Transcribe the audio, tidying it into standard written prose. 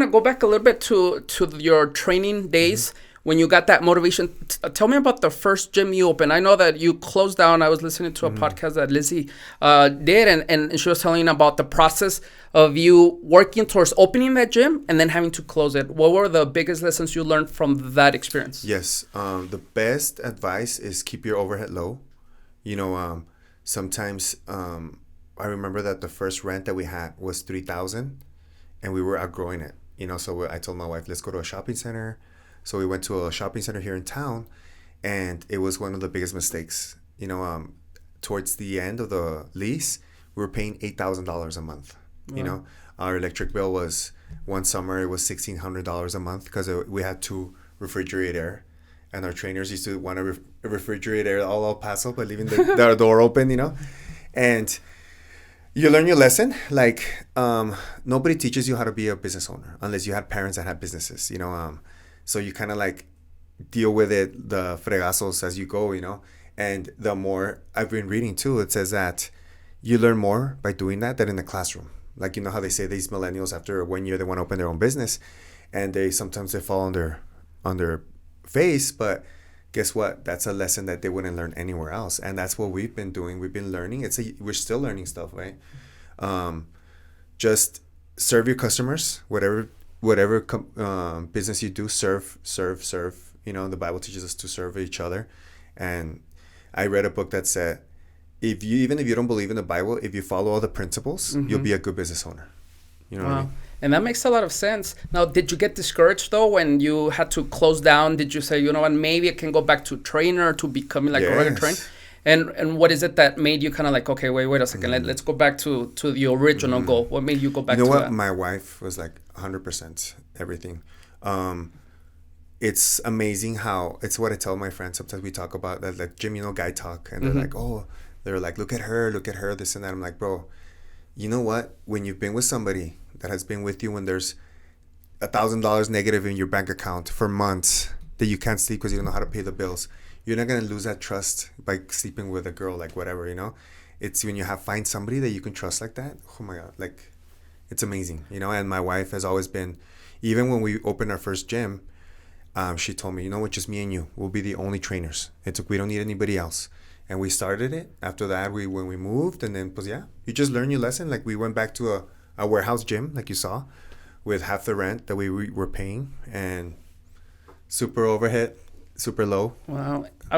to go back a little bit to your training days when you got that motivation. Tell me about the first gym you opened. I know that you closed down. I was listening to a podcast that Lizzie did, and she was telling about the process of you working towards opening that gym and then having to close it. What were the biggest lessons you learned from that experience? Yes, the best advice is keep your overhead low. Sometimes I remember that the first rent that we had was 3,000, and we were outgrowing it. So I told my wife, let's go to a shopping center. So we went to a shopping center here in town, and it was one of the biggest mistakes. Towards the end of the lease, we were paying $8,000 a month. Wow. Our electric bill was one summer it was $1,600 a month because we had to refrigerate air, and our trainers used to want to refrigerate air all El Paso by leaving the door open. And you learn your lesson. Like nobody teaches you how to be a business owner unless you had parents that had businesses. So you kind of like deal with it, the fregazos as you go. And the more I've been reading too, it says that you learn more by doing that than in the classroom. Like, how they say these millennials after 1 year they want to open their own business, and sometimes they fall on their face. But guess what? That's a lesson that they wouldn't learn anywhere else, and that's what we've been doing. We've been learning. We're still learning stuff, right? Just serve your customers, whatever business you do. Serve. The Bible teaches us to serve each other, and I read a book that said, even if you don't believe in the Bible, if you follow all the principles, you'll be a good business owner. You know what I mean? And that makes a lot of sense. Now, did you get discouraged though when you had to close down? Did you say, you know what, maybe I can go back to trainer, to becoming like a regular trainer? And what is it that made you kind of like, okay, wait a second, let's go back to the original goal? What made you go back to that? What? My wife was like 100% everything. It's amazing how, it's what I tell my friends. Sometimes we talk about that, like gym, guy talk, and they're like, look at her, this and that. I'm like, bro, you know what? When you've been with somebody that has been with you when there's $1,000 negative in your bank account for months that you can't sleep because you don't know how to pay the bills, you're not going to lose that trust by sleeping with a girl, like whatever, It's when you find somebody that you can trust like that. Oh my God. Like, it's amazing, And my wife has always been, even when we opened our first gym, she told me, just me and you, we'll be the only trainers. We don't need anybody else. And we started it. After that, when we moved, and then, you just learn your lesson. Like, we went back to a warehouse gym, like you saw, with half the rent that we were paying, and super overhead, super low. Wow.